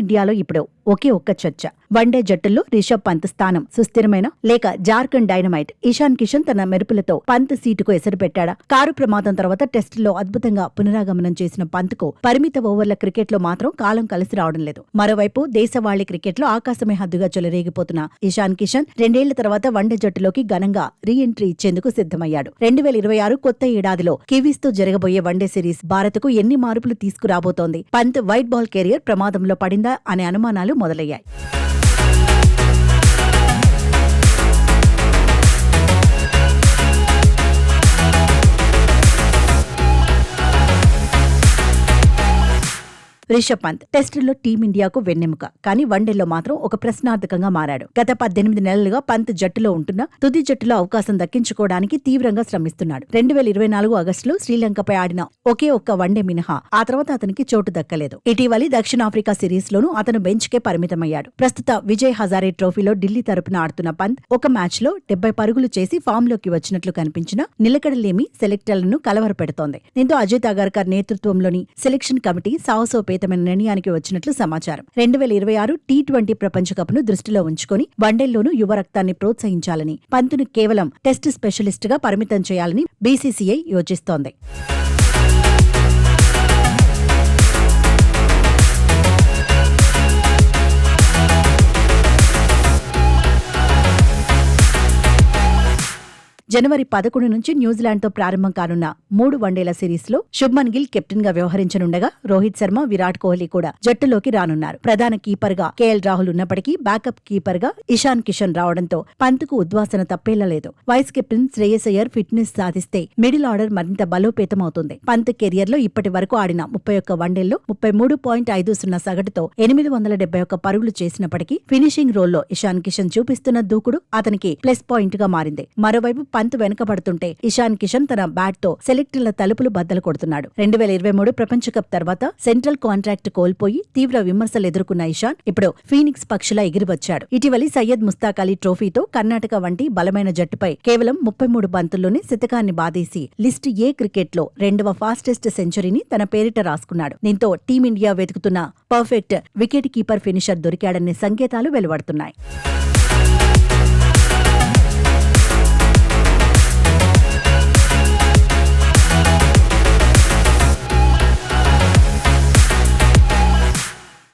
టీమిండియాలో ఇప్పుడు ఒకే ఒక్క చర్చ. వన్డే జట్టుల్లో రిషబ్ పంత్ స్థానం సుస్థిరమైన లేక జార్ఖండ్ డైనమైట్ ఇషాన్ కిషన్ తన మెరుపులతో పంత్ సీటుకు ఎసరు పెట్టాడా? కారు ప్రమాదం తర్వాత టెస్టుల్లో అద్భుతంగా పునరాగమనం చేసిన పంత్కు పరిమిత ఓవర్ల క్రికెట్లో మాత్రం కాలం కలిసి రావడం లేదు. మరోవైపు దేశవాళీ క్రికెట్లో ఆకాశమే హద్దుగా చెలరేగిపోతున్న ఇషాన్ కిషన్ 2 ఏళ్ల తర్వాత వన్డే జట్టులోకి ఘనంగా రీ ఎంట్రీ ఇచ్చేందుకు సిద్ధమయ్యాడు. 2026 కొత్త ఏడాదిలో కివీస్తో జరగబోయే వన్డే సిరీస్ భారత్కు ఎన్ని మార్పులు తీసుకురాబోతోంది? పంత్ వైట్ బాల్ కెరియర్ ప్రమాదంలో పడిందా అనే అనుమానాలు మొదలయ్యాయి. రిషబ్ పంత్ టెస్టుల్లో టీమిండియాకు వెన్నెముక, కానీ వన్డేలో మాత్రం ఒక ప్రశ్నార్థకంగా మారాడు. గత 18 నెలలుగా పంత్ జట్టులో ఉంటున్నా తుది జట్టులో అవకాశం దక్కించుకోవడానికి తీవ్రంగా శ్రమిస్తున్నాడు. 2024 ఆగస్టులో శ్రీలంకపై ఆడిన ఒకే ఒక్క వన్డే మినహా ఆ తర్వాత అతనికి చోటు దక్కలేదు. ఇటీవలి దక్షిణాఫ్రికా సిరీస్ లోనూ అతను బెంచ్ కే పరిమితమయ్యాడు. ప్రస్తుత విజయ్ హజారే ట్రోఫీలో ఢిల్లీ తరపున ఆడుతున్న పంత్ ఒక మ్యాచ్ లో 70 పరుగులు చేసి ఫామ్ లోకి వచ్చినట్లు కనిపించినా నిలకడలేమి సెలెక్టర్లను కలవరపెడుతోంది. దీంతో అజిత్ అగర్కర్ నేతృత్వంలోని సెలెక్షన్ కమిటీ సాహసోపేతమైన నిర్ణయానికి వచ్చినట్లు సమాచారం. 2026 టీ20 ప్రపంచ కప్ ను దృష్టిలో ఉంచుకొని వన్డేల్లోనూ యువ రక్తాన్ని ప్రోత్సహించాలని, పంత్ను కేవలం టెస్ట్ స్పెషలిస్ట్ గా పరిమితం చేయాలని బీసీసీఐ యోచిస్తోంది. జనవరి 11 నుంచి న్యూజిలాండ్తో ప్రారంభం కానున్న 3 వన్డేల సిరీస్లో శుభ్మన్ గిల్ కెప్టెన్ గా వ్యవహరించనుండగా రోహిత్ శర్మ, విరాట్ కోహ్లీ కూడా జట్టులోకి రానున్నారు. ప్రధాన కీపర్ గా కేఎల్ రాహుల్ ఉన్నప్పటికీ బ్యాకప్ కీపర్ గా ఇషాన్ కిషన్ రావడంతో పంత్కు ఉద్వాసన తప్పేలా vice captain Shreyas Iyer fitness సాధిస్తే మిడిల్ ఆర్డర్ మరింత బలోపేతమవుతుంది. పంత్ కెరియర్ లో ఇప్పటి వరకు ఆడిన 31 వన్డేల్లో 33.50 సగటుతో 871 పరుగులు చేసినప్పటికీ ఫినిషింగ్ రోల్లో ఇషాన్ కిషన్ చూపిస్తున్న దూకుడు అతనికి ప్లస్ పాయింట్ గా మారింది. మరోవైపు పంత్ వెనుకబడుతుంటే ఇషాన్ కిషన్ తన బ్యాట్ తో సెలెక్టర్ల తలుపులు బద్దలు కొడుతున్నాడు. 2023 ప్రపంచ కప్ తర్వాత సెంట్రల్ కాంట్రాక్ట్ కోల్పోయి తీవ్ర విమర్శలు ఎదుర్కొన్న ఇషాన్ ఇప్పుడు ఫీనిక్స్ పక్షిలా ఎగిరివచ్చాడు. ఇటీవలి సయ్యద్ ముస్తాక్ అలీ ట్రోఫీతో కర్ణాటక వంటి బలమైన జట్టుపై కేవలం 33 బంతుల్లోనే శతకాన్ని బాదేసి లిస్ట్ ఏ క్రికెట్ లో 2వ ఫాస్టెస్ట్ సెంచరీని తన పేరిట రాసుకున్నాడు. దీంతో టీమిండియా వెతుకుతున్న పర్ఫెక్ట్ వికెట్ కీపర్ ఫినిషర్ దొరికాడనే సంకేతాలు వెలువడుతున్నాయి.